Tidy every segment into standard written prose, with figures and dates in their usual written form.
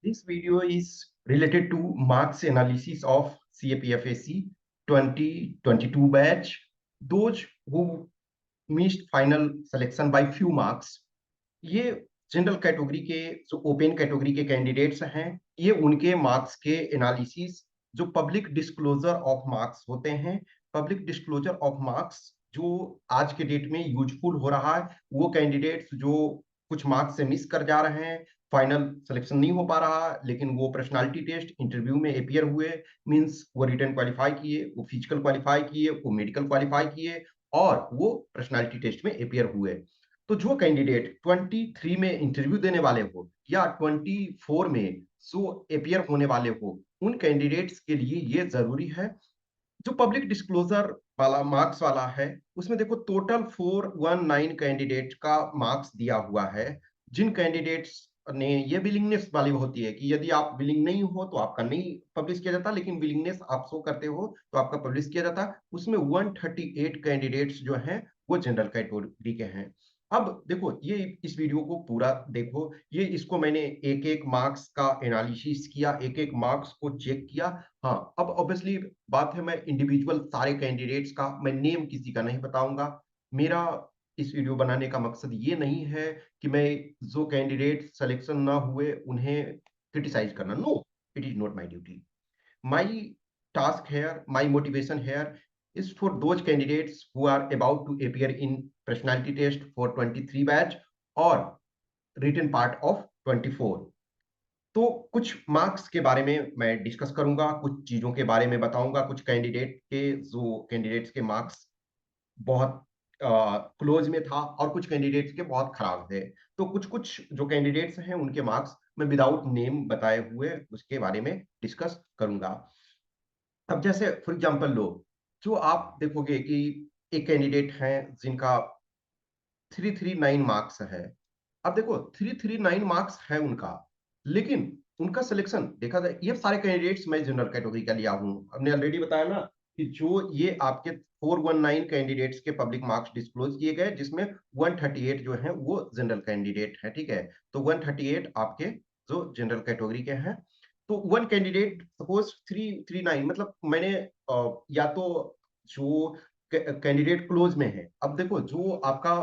This video is related to marks analysis of CAPFAC 2022 batch. Those who missed final selection by few marks. ये general category के जो open category के candidates हैं, ये उनके marks के एनालिसिस जो पब्लिक डिस्क्लोजर ऑफ मार्क्स होते हैं, पब्लिक डिस्क्लोजर ऑफ मार्क्स जो आज के डेट में यूजफुल हो रहा है, वो कैंडिडेट्स जो कुछ मार्क्स से मिस कर जा रहे हैं, फाइनल सिलेक्शन नहीं हो पा रहा, लेकिन वो पर्सनालिटी टेस्ट इंटरव्यू में अपियर हुए, मींस वो रिटन क्वालिफाई किए, वो फिजिकल क्वालिफाई किए, वो मेडिकल क्वालिफाई किए और वो पर्सनालिटी टेस्ट में अपियर हुए। तो जो कैंडिडेट 23 में इंटरव्यू देने वाले हो या 24 में सो अपियर होने वाले हो, उन कैंडिडेट्स के लिए ये जरूरी है। जो पब्लिक डिस्क्लोजर वाला मार्क्स वाला है, उसमें देखो टोटल 419 कैंडिडेट का मार्क्स दिया हुआ है। जिन कैंडिडेट्स ने ये विलिंगनेस वाली होती है कि यदि आप विलिंग नहीं हो तो आपका नहीं पब्लिश किया जाता, लेकिन विलिंगनेस आप शो करते हो तो आपका पब्लिश किया जाता। उसमें 138 कैंडिडेट्स जो हैं वो जनरल कैटेगरी के हैं। अब देखो ये इस वीडियो को पूरा देखो, ये इसको मैंने एक एक मार्क्स का एनालिसिस किया, एक एक मार्क्स को चेक किया। हाँ, अब ऑब्वियसली बात है, मैं इंडिविजुअल सारे कैंडिडेट्स का मैं नेम किसी का नहीं बताऊंगा। मेरा इस वीडियो बनाने का मकसद ये नहीं है कि मैं जो कैंडिडेट सिलेक्शन ना हुए उन्हें क्रिटिसाइज करना। No, it is not my duty. My task here, my motivation here is for those candidates who are about to appear in personality test for 23 batch or written part of 24। तो कुछ marks के बारे में मैं discuss करूंगा, कुछ चीजों के बारे में बताऊंगा, कुछ कैंडिडेट्स के मार्क्स बहुत क्लोज में था और कुछ कैंडिडेट्स के बहुत खराब थे। तो कुछ कुछ जो कैंडिडेट्स हैं उनके मार्क्स मैं विदाउट नेम बताए हुए उसके बारे में डिस्कस करूंगा। अब जैसे फॉर एग्जांपल लो, जो आप देखोगे कि एक कैंडिडेट हैं जिनका 339 मार्क्स है। अब देखो 339 मार्क्स है उनका, लेकिन उनका सिलेक्शन देखा जाए, ये सारे कैंडिडेट्स मैं जनरल कैटेगरी का लिया हूं। हमने ऑलरेडी बताया ना कि जो ये आपके 419 कैंडिडेट्स के पब्लिक मार्क्स डिस्क्लोज किए गए, जिसमें 138 जो है वो जनरल कैंडिडेट है। ठीक है, तो 138 आपके जो जनरल कैटेगरी के हैं। तो वन कैंडिडेट सपोज 339, मतलब मैंने या तो जो कैंडिडेट क्लोज में है। अब देखो जो आपका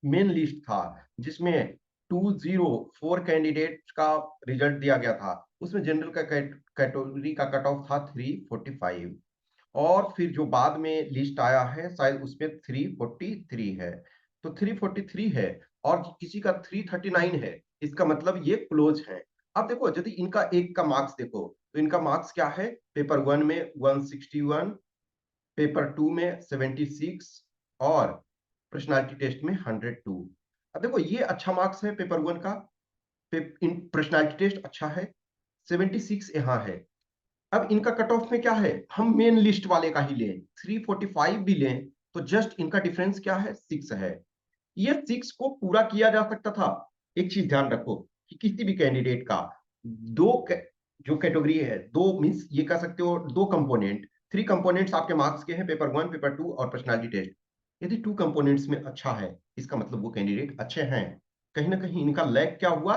मेन लिस्ट था जिसमें 204 कैंडिडेट का रिजल्ट दिया गया था, उसमें जनरल का कैटेगरी का कट ऑफ था 345। और फिर जो बाद में लिस्ट आया है शायद उसमें 343 है। तो 343 है और किसी का 339 है, इसका मतलब ये क्लोज है। अब देखो यदि इनका एक का मार्क्स देखो तो इनका मार्क्स क्या है, पेपर वन में 161, पेपर टू में 76 और पर्सनालिटी टेस्ट में 102। अब देखो ये अच्छा मार्क्स है पेपर वन का, पर्सनालिटी टेस्ट अच्छा है, 76 यहाँ है। अब इनका कट ऑफ में क्या है, हम मेन लिस्ट वाले का ही लें, 345 भी लें तो जस्ट इनका डिफरेंस क्या है, 6 है। ये 6 को पूरा किया जा सकता था। एक चीज ध्यान रखो कि किसी भी कैंडिडेट का जो कैटेगरी है, दो मीन्स ये कह सकते हो दो कंपोनेंट, 3 कंपोनेंट्स आपके मार्क्स के हैं, पेपर वन, पेपर टू और पर्सनालिटी टेस्ट। यदि 2 कंपोनेंट्स में अच्छा है, इसका मतलब वो कैंडिडेट अच्छे हैं। कहीं ना कहीं इनका लैग क्या हुआ,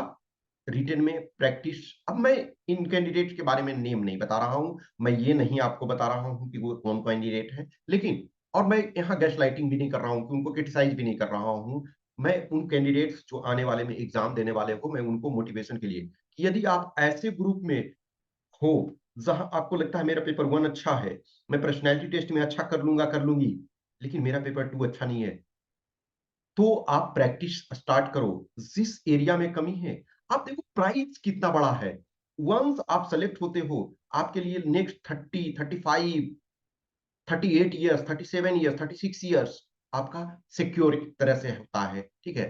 रिटन में प्रैक्टिस। अब मैं इन कैंडिडेट के बारे में नेम नहीं बता रहा हूं, मैं ये नहीं आपको बता रहा हूं कि वो कौन कैंडिडेट है, लेकिन और मैं यहाँ गैस लाइटिंग भी नहीं कर रहा हूँ कि उनको क्रिटिसाइज भी नहीं कर रहा हूँ। मैं उन कैंडिडेट्स जो आने वाले में एग्जाम देने वाले को, मैं उनको मोटिवेशन के लिए कि यदि आप ऐसे ग्रुप में हो जहां आपको लगता है मेरा पेपर वन अच्छा है, मैं पर्सनैलिटी टेस्ट में अच्छा कर लूंगा कर लूंगी, लेकिन मेरा पेपर टू अच्छा नहीं है, तो आप प्रैक्टिस स्टार्ट करो। जिस एरिया में कमी है, आप देखो प्राइस कितना बड़ा है। वंस आप सेलेक्ट होते हो, आपके लिए नेक्स्ट 30, 35, 38 ईयर्स, 37 ईयर्स, 36 ईयर्स आपका सिक्योर तरह से होता है। ठीक है,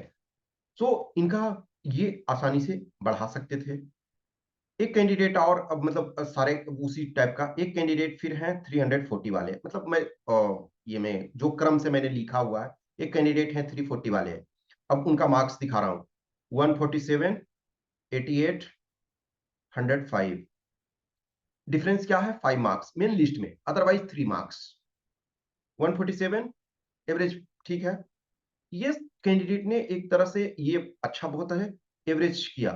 तो इनका ये आसानी से बढ़ा सकते थे। एक कैंडिडेट और, अब मतलब सारे उसी टाइप का एक कैंडिडेट फिर है 340 वाले, मतलब मैं ये मैं जो क्रम से मैंने लिखा हुआ है, एक कैंडिडेट है 340 वाले। अब उनका मार्क्स दिखा रहा हूँ, 147, 88, 105। डिफरेंस क्या है, 5 मार्क्स मेन लिस्ट में, अदरवाइज 3 मार्क्स। 147 एवरेज, ठीक है। ये कैंडिडेट ने एक तरह से ये अच्छा बहुत है, एवरेज किया।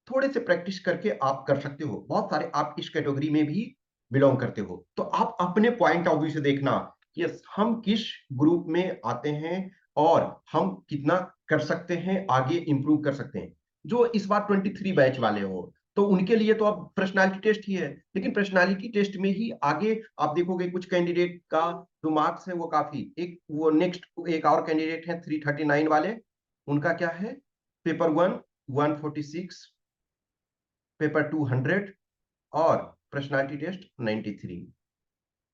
थोड़े से प्रैक्टिस करके आप कर सकते हो। बहुत सारे आप इस कैटेगरी में भी बिलोंग करते हो, तो आप अपने पॉइंट ऑफ व्यू से देखना कि हम किस ग्रुप में आते हैं और हम कितना कर सकते हैं, आगे इंप्रूव कर सकते हैं। जो इस बार 23 बैच वाले हो, तो उनके लिए तो अब पर्सनालिटी टेस्ट ही है, लेकिन पर्सनालिटी टेस्ट में ही आगे आप देखोगे कुछ कैंडिडेट का जो मार्क्स है वो काफी, एक वो नेक्स्ट एक और कैंडिडेट है 339 वाले, उनका क्या है, पेपर 1 146, पेपर 200 और पर्सनालिटी टेस्ट 93।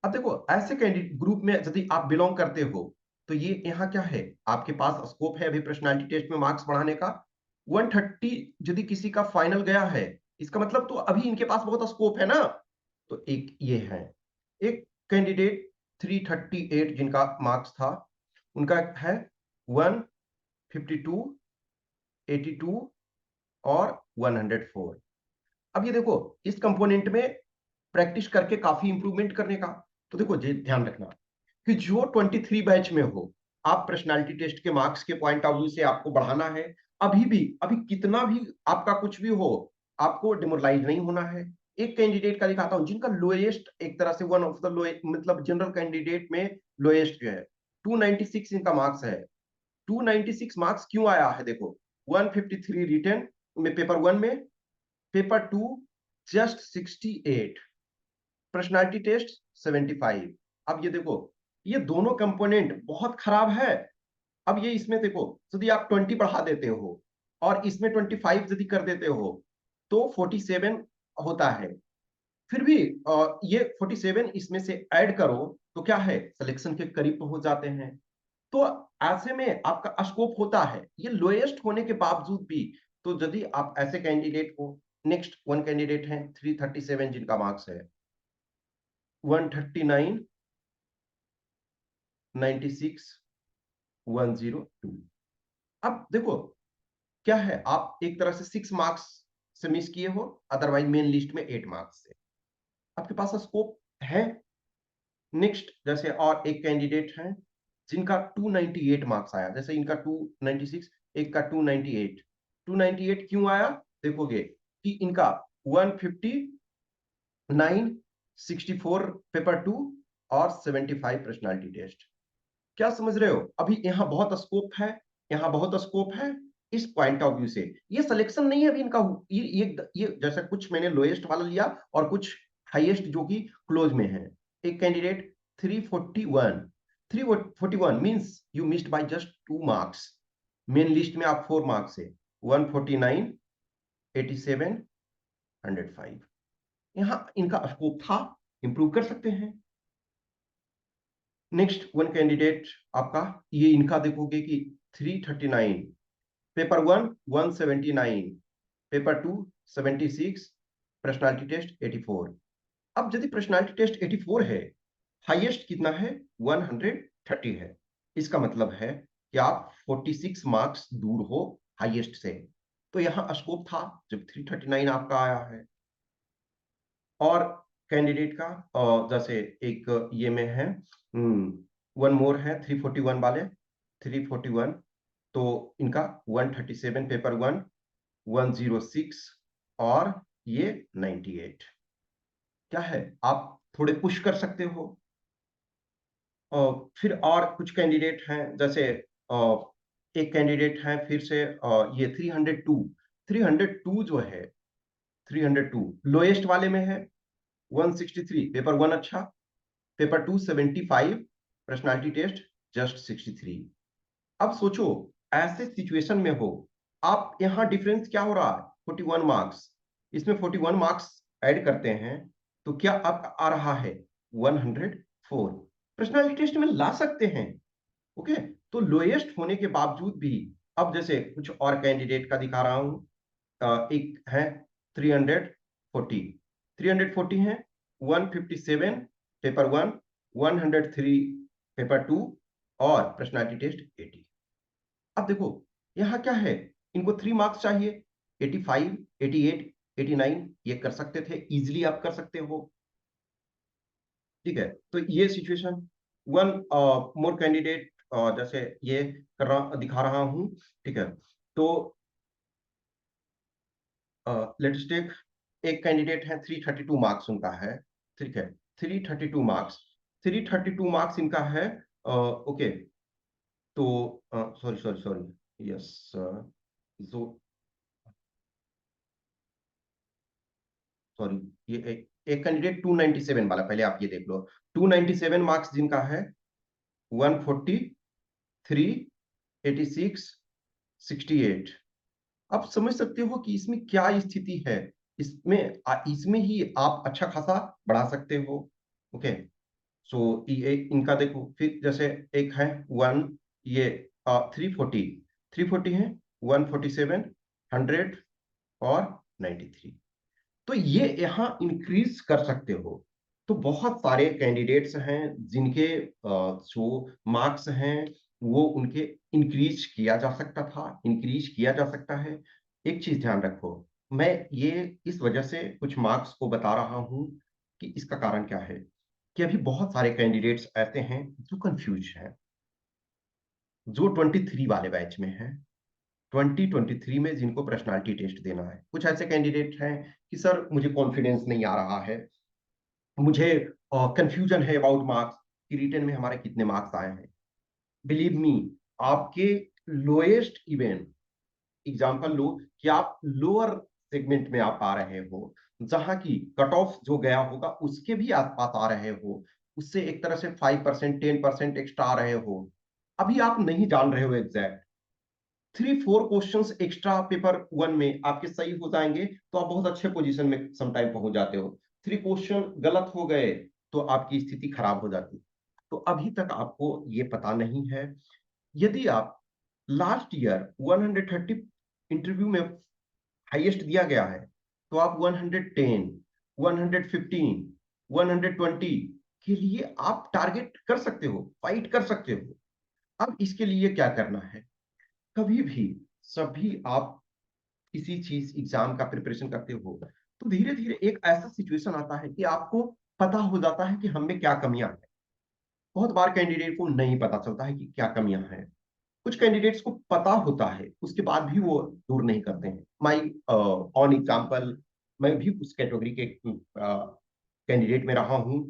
अब देखो ऐसे कैंडिडेट ग्रुप में यदि आप बिलोंग करते हो, तो ये यहाँ क्या है, आपके पास स्कोप है अभी पर्सनालिटी टेस्ट में मार्क्स बढ़ाने का। 130 यदि किसी का फाइनल गया है, इसका मतलब तो अभी इनके पास बहुत स्कोप है ना। तो एक ये है, एक कैंडिडेट 338 जिनका मार्क्स था, उनका है 152, 82 और 104। अब ये देखो इस कंपोनेंट में प्रैक्टिस करके काफी इंप्रूवमेंट करने का। तो देखो ध्यान रखना कि जो 23 बैच में हो, आप पर्सनालिटी टेस्ट के मार्क्स के पॉइंट ऑफ व्यू से आपको बढ़ाना है। अभी भी, अभी कितना भी आपका कुछ भी हो, आपको डिमोरलाइज नहीं होना है। एक कैंडिडेट का दिखाता हूं जिनका लोएस्ट, एक तरह से वन ऑफ द लोएस्ट, मतलब जनरल कैंडिडेट में लोएस्ट जो है 296 इनका मार्क्स है। 296 मार्क्स क्यों आया है, देखो 153 रिटन में पेपर 1 में, पेपर 2 जस्ट 68, पर्सनालिटी टेस्ट 75। अब ये देखो ये दोनों कंपोनेंट बहुत खराब है। अब ये इसमें देखो यदि आप 20 बढ़ा देते हो और इसमें 25 यदि कर देते हो तो 47 होता है। फिर भी ये 47 इसमें से ऐड करो तो क्या है, सिलेक्शन के करीब पहुंच जाते हैं। तो ऐसे में आपका स्कोप होता है, ये लोएस्ट होने के बावजूद भी। तो यदि आप ऐसे कैंडिडेट को, नेक्स्ट वन कैंडिडेट है 337 जिनका मार्क्स है 139, 96, 102। अब देखो क्या है, आप एक तरह से 6 मार्क्स से मिस किए हो, अदरवाइज मेन लिस्ट में 8 मार्क्स से आपके पास स्कोप है। नेक्स्ट जैसे और एक कैंडिडेट है जिनका 298 मार्क्स आया, जैसे इनका 296, एक का 298। 298 क्यों आया, देखोगे कि इनका 159, 64 पेपर 2 और 75 पर्सनालिटी टेस्ट। क्या समझ रहे हो, अभी यहाँ बहुत स्कोप है, यहाँ बहुत स्कोप है। इस पॉइंट ऑफ व्यू से ये सिलेक्शन नहीं है अभी इनका, ये जैसा कुछ मैंने लोएस्ट वाला लिया और कुछ हाईएस्ट जो कि क्लोज में है। एक candidate 341, 341 means you missed by just 2 marks. Main list में आप 4 मार्क्स से 149, 87, 105, यहाँ इनका स्कोप था, इंप्रूव कर सकते हैं। नेक्स्ट वन कैंडिडेट आपका, ये इनका देखोगे कि 339, पेपर 1 179, पेपर 2 76, पर्सनालिटी टेस्ट 84। अब यदि पर्सनालिटी टेस्ट 84 है, हाईएस्ट कितना है 130 है, इसका मतलब है कि आप 46 मार्क्स दूर हो हाईएस्ट से। तो यहाँ स्कोप था जब 339 आपका आया है। और कैंडिडेट का जैसे एक ये में है, वन मोर है 341 वाले, 341, तो इनका 137 पेपर 1, 106 और ये 98। क्या है, आप थोड़े पुश कर सकते हो। फिर और कुछ कैंडिडेट हैं जैसे एक कैंडिडेट है फिर से ये 302, 302 जो है 302 लोएस्ट वाले में है, 163 पेपर 1 अच्छा, पेपर 2 75, पर्सनालिटी टेस्ट जस्ट 63। अब सोचो ऐसे सिचुएशन में हो, आप यहां डिफरेंस क्या हो रहा है, 41 मार्क्स, इसमें 41 मार्क्स ऐड करते हैं तो क्या आपका आ रहा है 104, पर्सनालिटी टेस्ट में ला सकते हैं। ओके, तो लोएस्ट होने के बावजूद भी, अब जैसे कुछ और कैंडिडेट का दिखा रहा हूं, एक है 340, 340 है 157 पेपर 1, 103 पेपर 2 और पर्सनालिटी टेस्ट 80। अब देखो यहाँ क्या है, इनको 3 मार्क्स चाहिए, 85, 88, 89 ये कर सकते थे, इजिली आप कर सकते हो। ठीक है, तो ये सिचुएशन वन मोर कैंडिडेट, जैसे ये कर रहा दिखा रहा हूं। ठीक है, तो लेट्स टेक एक कैंडिडेट है 332 मार्क्स उनका है, ठीक है, 332 मार्क्स, 332 मार्क्स इनका है, ओके, तो सॉरी सॉरी सॉरी, यस, जो सॉरी, ये एक कैंडिडेट 297 वाला, पहले आप ये देख लो, 297 मार्क्स जिनका है, 143, 86, 68। आप समझ सकते हो कि इसमें क्या स्थिति है। इसमें ही आप अच्छा खासा बढ़ा सकते हो। ओके, सो ये इनका देखो, फिर जैसे एक है वन, ये 340, 340 है, 147, 100 और 93। तो ये यहाँ इंक्रीज कर सकते हो। तो बहुत सारे कैंडिडेट्स हैं जिनके जो मार्क्स हैं वो उनके इंक्रीज किया जा सकता था, इंक्रीज किया जा सकता है। एक चीज ध्यान रखो, मैं ये इस वजह से कुछ मार्क्स को बता रहा हूं कि इसका कारण क्या है, कि अभी बहुत सारे कैंडिडेट्स ऐसे हैं जो कंफ्यूज हैं, जो 23 वाले बैच में हैं, 2023 में जिनको पर्सनालिटी टेस्ट देना है। कुछ ऐसे कैंडिडेट हैं कि सर मुझे कॉन्फिडेंस नहीं आ रहा है, मुझे कंफ्यूजन है अबाउट मार्क्स कि रिटर्न में हमारे कितने मार्क्स आए हैं। बिलीव मी, आपके लोएस्ट इवन एग्जांपल लो कि आप लोअर सेगमेंट में आप आ रहे हो, जहां की कट ऑफ जो गया होगा उसके भी आसपास आ रहे हो, उससे एक तरह से 5%, 10% एक्स्ट्रा आ रहे हो। अभी आप नहीं जान रहे हो exact, 3-4 questions extra paper one में आपके सही हो जाएंगे तो आप बहुत अच्छे पोजीशन में समटाइम पहुंच जाते हो। 3 क्वेश्चन गलत हो गए तो आपकी स्थिति खराब हो जाती। तो अभी तक आपको ये पता नहीं है। यदि आप लास्ट ईयर 130 इंटरव्यू में हाईएस्ट दिया गया है, तो आप 110, 115, 120 के लिए आप टारगेट कर सकते हो, फाइट कर सकते हो। अब इसके लिए क्या करना है, कभी भी सभी आप किसी चीज एग्जाम का प्रिपरेशन करते हो तो धीरे धीरे एक ऐसा सिचुएशन आता है कि आपको पता हो जाता है कि हम में क्या कमियां हैं। बहुत बार कैंडिडेट को नहीं पता चलता है कि क्या कमियां हैं। कुछ कैंडिडेट्स को पता होता है, उसके बाद भी वो दूर नहीं करते हैं। माई ऑन एग्जाम्पल, मैं भी उस कैटेगरी के कैंडिडेट में रहा हूं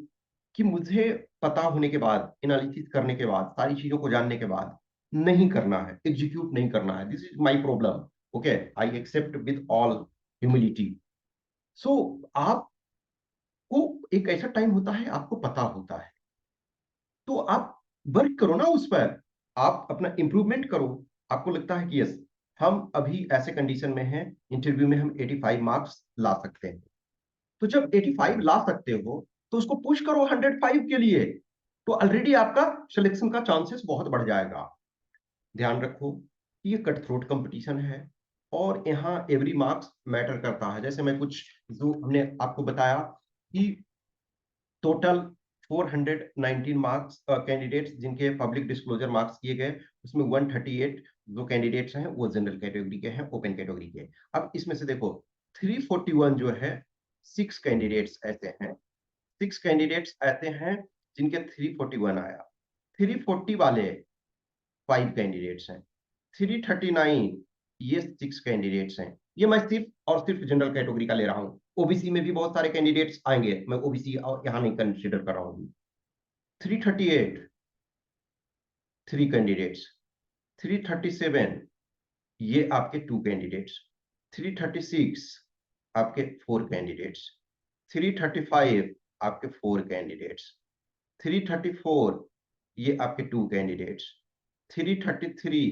कि मुझे पता होने के बाद, एनालिसिस करने के बाद, सारी चीजों को जानने के बाद नहीं करना है, एग्जीक्यूट नहीं करना है, this is my problem. Okay, I accept with all humility. So आपको एक ऐसा टाइम होता है, आपको पता होता है, तो आप वर्क करो ना उस पर, आप अपना इंप्रूवमेंट करो। आपको लगता है कि यस, हम अभी ऐसे कंडीशन में हैं, इंटरव्यू में हम 85 मार्क्स ला सकते हैं। तो जब 85 ला सकते हो तो उसको पुश करो 105 के लिए, तो ऑलरेडी आपका सिलेक्शन का चांसेस बहुत बढ़ जाएगा। ध्यान रखो कि ये कट थ्रोट कंपटीशन है और यहाँ एवरी मार्क्स मैटर करता है। जैसे मैं कुछ जो हमने आपको बताया कि टोटल 419 मार्क्स कैंडिडेट्स जिनके पब्लिक डिस्क्लोजर मार्क्स किए गए, उसमें 138 जो कैंडिडेट्स हैं वो जनरल कैटेगरी के हैं, ओपन कैटेगरी के। अब इसमें से देखो 341 जो है, 6 कैंडिडेट्स ऐसे हैं, 6 कैंडिडेट्स ऐसे हैं जिनके 341 आया। 340 वाले 5 कैंडिडेट्स हैं, 339 ये 6 कैंडिडेट्स हैं। ये मैं सिर्फ और सिर्फ जनरल कैटेगरी का ले रहा हूं। ओबीसी में भी बहुत सारे कैंडिडेट्स आएंगे, मैं ओबीसी यहां नहीं कंसिडर कर रहा हूं। 338 3 कैंडिडेट्स, 337 ये आपके 2 कैंडिडेट्स, 336 आपके 4 कैंडिडेट्स, 335 आपके 4 कैंडिडेट्स, 334 ये आपके 2 कैंडिडेट्स, 333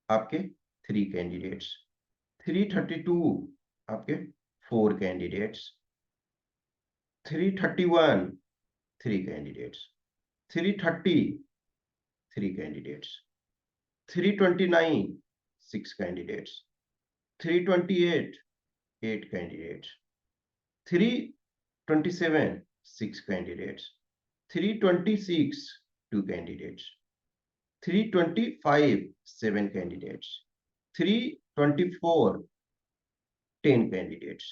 आपके 3 कैंडिडेट्स, 332 आपके 4 candidates, 331 3 candidates, 330 3 candidates, 329 6 candidates, 328 8 candidates, 327 6 candidates, 326 2 candidates, 325 7 candidates, 324 10 candidates,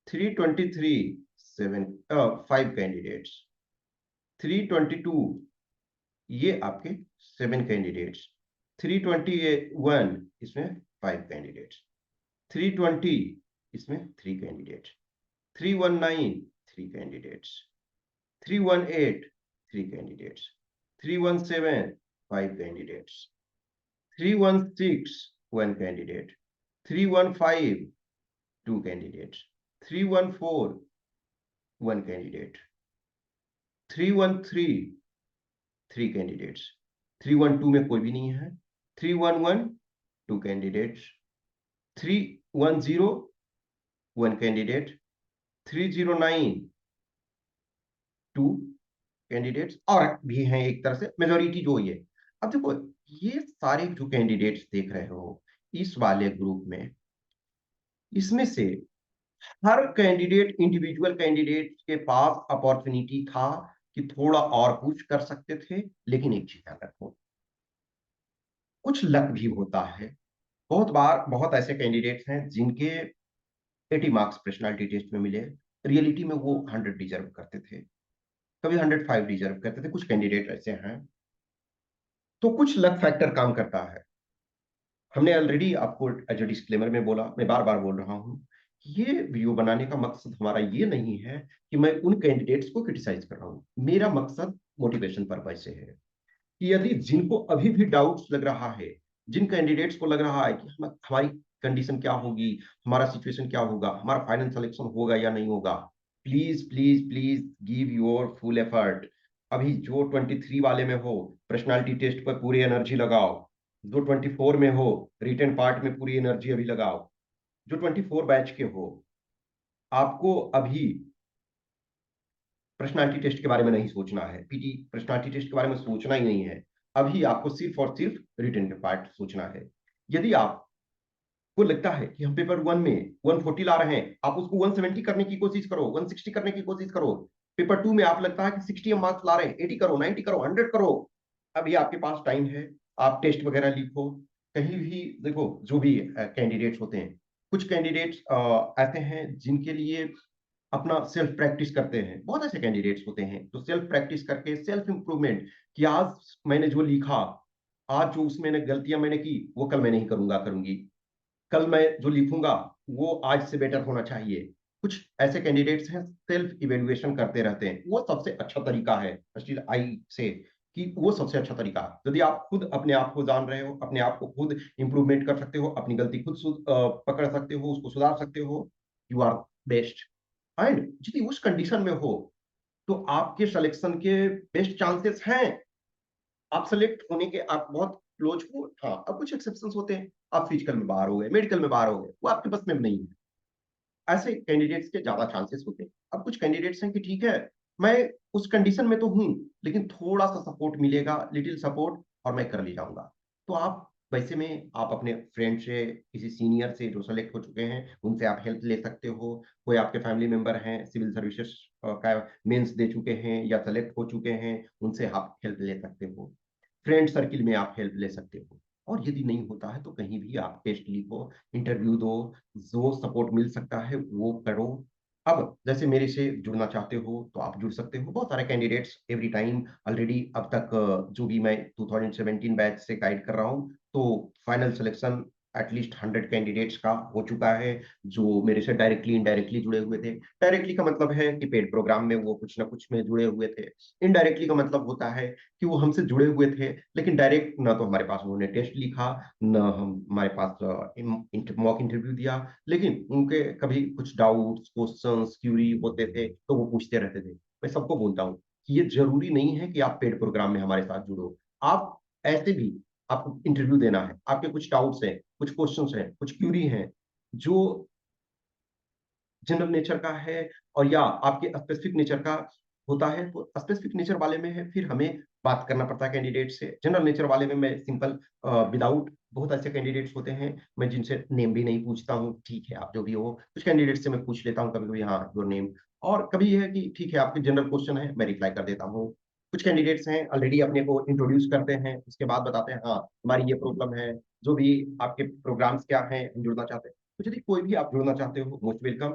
323 5 candidates, 322 ये आपके 7 कैंडिडेट्स, 321 इसमें 5 कैंडिडेट्स, 320 इसमें 3 candidates, 319 3 candidates, 318 3 candidates, 317 5 candidates, 316 1 candidate, 315 2 candidates, 314 1 candidate, 313 3 candidates, 312 में कोई भी नहीं है, 311 2 कैंडिडेट्स, 310 1 कैंडिडेट, 309 2 कैंडिडेट्स और भी हैं। एक तरह से मेजोरिटी जो ये, अब देखो ये सारे जो कैंडिडेट्स देख रहे हो इस वाले ग्रुप में, इसमें से हर कैंडिडेट इंडिविजुअल कैंडिडेट के पास अपॉर्चुनिटी था कि थोड़ा और कुछ कर सकते थे, लेकिन एक चीज याद रखो, कुछ लक भी होता है। बहुत बार बहुत ऐसे कैंडिडेट्स हैं जिनके 80 मार्क्स पर्सनालिटी टेस्ट में मिले, रियलिटी में वो 100 डिजर्व करते थे, कभी 105 डिजर्व करते थे। कुछ कैंडिडेट ऐसे हैं, तो कुछ लक फैक्टर काम करता है। हमने ऑलरेडी आपको एज ए डिस्क्लेमर में बोला, मैं बार बार बोल रहा हूं, ये वीडियो बनाने का मकसद हमारा ये नहीं है कि मैं उन कैंडिडेट्स को क्रिटिसाइज कर रहा हूं। मेरा मकसद मोटिवेशन पर्पज से है कि यदि जिनको अभी भी डाउट्स लग रहा है, जिन कैंडिडेट्स को लग रहा है कि हमारी कंडीशन क्या होगी, हमारा सिचुएशन क्या होगा, हमारा फाइनल सिलेक्शन होगा या नहीं होगा, please please please give your full effort. अभी जो 23 वाले में हो, पर्सनालिटी टेस्ट पर पूरी एनर्जी लगाओ। जो 24 में हो, रिटन पार्ट में पूरी एनर्जी अभी लगाओ। जो 24 बैच के हो, आपको अभी पर्सनालिटी टेस्ट के बारे में नहीं सोचना है, पीटी पर्सनालिटी टेस्ट के बारे में सोचना ही नहीं है। अभी आपको सिर्फ और सिर्फ रिटन के पार्ट सोचना है। यदि आपको लगता है कि हम पेपर 1 में 140 ला रहे हैं, आप उसको 170 करने की कोशिश करो, 160 करने की कोशिश करो। पेपर 2 में आप लगता है कि 60 मार्क्स ला रहे हैं, 80 करो, 90 करो, 100 करो। अभी आपके पास टाइम है, आप टेस्ट वगैरह लिखो। कहीं भी देखो, जो भी कैंडिडेट्स होते हैं, कुछ कैंडिडेट्स ऐसे हैं जिनके लिए अपना सेल्फ प्रैक्टिस करते हैं। बहुत ऐसे कैंडिडेट्स होते हैं जो सेल्फ प्रैक्टिस करके सेल्फ इंप्रूवमेंट, कि आज मैंने जो लिखा, आज जो उसमें गलतियां मैंने की, वो कल मैं नहीं करूंगा, करूंगी। कल मैं जो लिखूंगा वो आज से बेटर होना चाहिए। कुछ ऐसे कैंडिडेट्स हैं सेल्फ इवेल्युएशन करते रहते हैं। वो सबसे अच्छा तरीका है, स्टिल आई से कि वो सबसे अच्छा तरीका है। यदि आप खुद अपने आप को जान रहे हो, अपने आप को खुद इंप्रूवमेंट कर सकते हो, अपनी गलती खुद पकड़ सकते हो, उसको सुधार सकते हो, यू आर बेस्ट। एंड यदि उस कंडीशन में हो, तो आपके सिलेक्शन के बेस्ट चांसेस हैं। आप सेलेक्ट होने के आप बहुत क्लोज हो। हाँ, अब कुछ एक्सेप्शंस होते हैं, आप फिजिकल में बाहर हो गए, मेडिकल में बाहर हो गए, वो आपके बस में नहीं है। ऐसे कैंडिडेट्स के ज्यादा चांसेस होते हैं। अब कुछ कैंडिडेट्स हैं कि ठीक है, मैं उस कंडीशन में तो हूं, लेकिन थोड़ा सा सपोर्ट मिलेगा, लिटिल सपोर्ट, और मैं कर ले जाऊंगा। तो आप वैसे में आप अपने फ्रेंड से, किसी सीनियर से जो सेलेक्ट हो चुके हैं, उनसे आप हेल्प ले सकते हो। कोई आपके फैमिली मेंबर हैं सिविल सर्विसेज का मेंस दे चुके हैं या सेलेक्ट हो चुके हैं, उनसे आप हेल्प ले सकते हो। फ्रेंड सर्किल में आप हेल्प ले सकते हो। और यदि नहीं होता है तो कहीं भी आप टेस्ट लिखो, इंटरव्यू दो, जो सपोर्ट मिल सकता है वो करो। अब जैसे मेरे से जुड़ना चाहते हो तो आप जुड़ सकते हो। बहुत सारे कैंडिडेट्स एवरी टाइम ऑलरेडी अब तक जो भी मैं 2017 बैच से गाइड कर रहा हूँ, तो फाइनल सिलेक्शन एटलीस्ट 100 कैंडिडेट्स का हो चुका है, जो मेरे से डायरेक्टली इनडायरेक्टली जुड़े हुए थे। डायरेक्टली का मतलब है कि पेड प्रोग्राम में वो कुछ ना कुछ में जुड़े हुए थे। इनडायरेक्टली का मतलब होता है कि वो हमसे जुड़े हुए थे, लेकिन डायरेक्ट ना तो हमारे पास उन्होंने टेस्ट लिखा, ना हम हमारे पास मॉक इंटरव्यू दिया, लेकिन उनके कभी कुछ डाउट्स, क्वेश्चंस, क्यूरी होते थे तो वो पूछते रहते थे। मैं सबको बोलता हूँ कि ये जरूरी नहीं है कि आप पेड प्रोग्राम में हमारे साथ जुड़ो। आप ऐसे भी, आपको इंटरव्यू देना है, आपके कुछ डाउट्स हैं, कुछ क्वेश्चंस हैं, कुछ क्यूरी हैं जो जनरल नेचर का है, और या आपके स्पेसिफिक नेचर का होता है, तो स्पेसिफिक नेचर वाले में है फिर हमें बात करना पड़ता है कैंडिडेट से। जनरल नेचर वाले में मैं सिंपल विदाउट, बहुत ऐसे कैंडिडेट्स होते हैं मैं जिनसे नेम भी नहीं पूछता हूँ, ठीक है आप जो भी हो। कुछ कैंडिडेट से मैं पूछ लेता हूँ कभी कभी, हाँ योर नेम, और कभी यह है कि ठीक है आपके जनरल क्वेश्चन है, मैं रिप्लाई कर देता हूँ। कुछ कैंडिडेट्स हैं ऑलरेडी अपने को इंट्रोड्यूस करते हैं, उसके बाद बताते हैं हाँ हमारी ये प्रॉब्लम है, जो भी आपके प्रोग्राम्स क्या हैं, हम जुड़ना चाहते हैं। तो यदि कोई भी आप जुड़ना चाहते हो, मोस्ट वेलकम।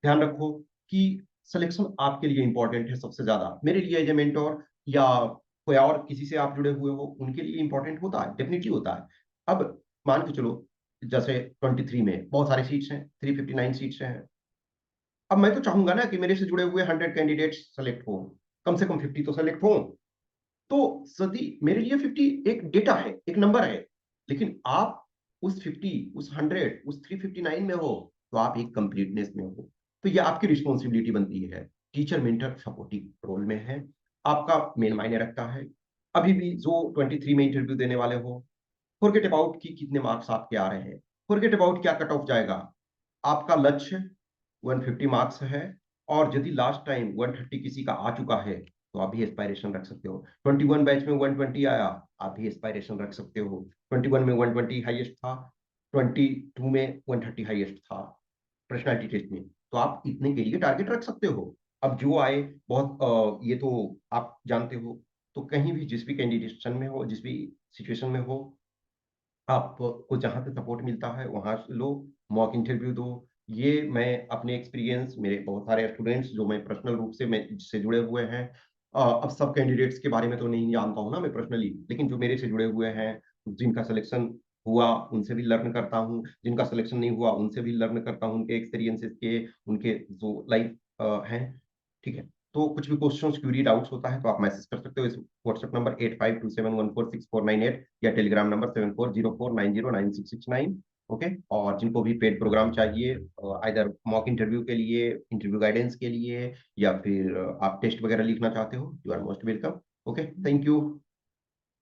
ध्यान रखो कि सिलेक्शन आपके लिए इंपॉर्टेंट है सबसे ज्यादा। मेरे लिए एज ए मेंटोर या कोई और किसी से आप जुड़े हुए हो, उनके लिए इंपॉर्टेंट होता है, डेफिनेटली होता है। अब मान के चलो, जैसे 23 में बहुत सारे सीट्स हैं, 359 सीट्स हैं। अब मैं तो चाहूंगा ना कि मेरे से जुड़े हुए 100 कैंडिडेट्स सेलेक्ट हो, कम से कम 50 तो सेलेक्ट हो। तो सदी मेरे लिए 50 एक डेटा है, एक नंबर है। लेकिन आप उस 50, उस 100, उस 359 में हो, तो आप एक कंप्लीटनेस में हो। तो ये आपकी रिस्पॉन्सिबिलिटी बनती है। टीचर मेंटर सपोर्टिव रोल में है, आपका मेन मायने रखता है। अभी भी जो 23 में इंटरव्यू देने वाले हो, फॉरगेट अबाउट कि कितने मार्क्स आपके आ रहे हैं, फॉरगेट अबाउट क्या कट ऑफ जाएगा। आपका लक्ष्य 150 मार्क्स है। और यदि लास्ट टाइम 130 किसी का आ चुका है, तो आप भी एस्पायरेशन रख सकते हो। 21 बैच में 120 आया, आप भी एस्पायरेशन रख सकते हो। 21 में 120 हाईएस्ट था, 22 में 130 हाईएस्ट था पर्सनालिटी टेस्ट में। तो आप इतने के लिए टारगेट रख सकते हो। अब जो आए, बहुत ये तो आप जानते हो। तो कहीं भी जिस भी कैंडिडेशन में हो, जिस भी सिचुएशन में हो, आपको जहां से सपोर्ट मिलता है वहां से लो, मॉक इंटरव्यू दो। ये मैं अपने एक्सपीरियंस, मेरे बहुत सारे स्टूडेंट्स जो मैं पर्सनल रूप से मैं जिससे जुड़े हुए हैं, अब सब कैंडिडेट्स के बारे में तो नहीं जानता हूँ ना मैं पर्सनली, लेकिन जो मेरे से जुड़े हुए हैं, जिनका सिलेक्शन हुआ उनसे भी लर्न करता हूँ, जिनका सिलेक्शन नहीं हुआ उनसे भी लर्न करता हूँ, उनके एक्सपीरियंसेस के, उनके जो लाइफ हैं। ठीक है। तो कुछ भी क्वेश्चंस, क्यूरी, डाउट्स होता है तो आप मैसेज कर सकते हो इस व्हाट्सएप नंबर 8527146498, या टेलीग्राम नंबर 7404909669। ओके। और जिनको भी पेड प्रोग्राम चाहिए, आइदर मॉक इंटरव्यू के लिए, इंटरव्यू गाइडेंस के लिए, या फिर आप टेस्ट वगैरह लिखना चाहते हो, you are most welcome. Okay, thank you.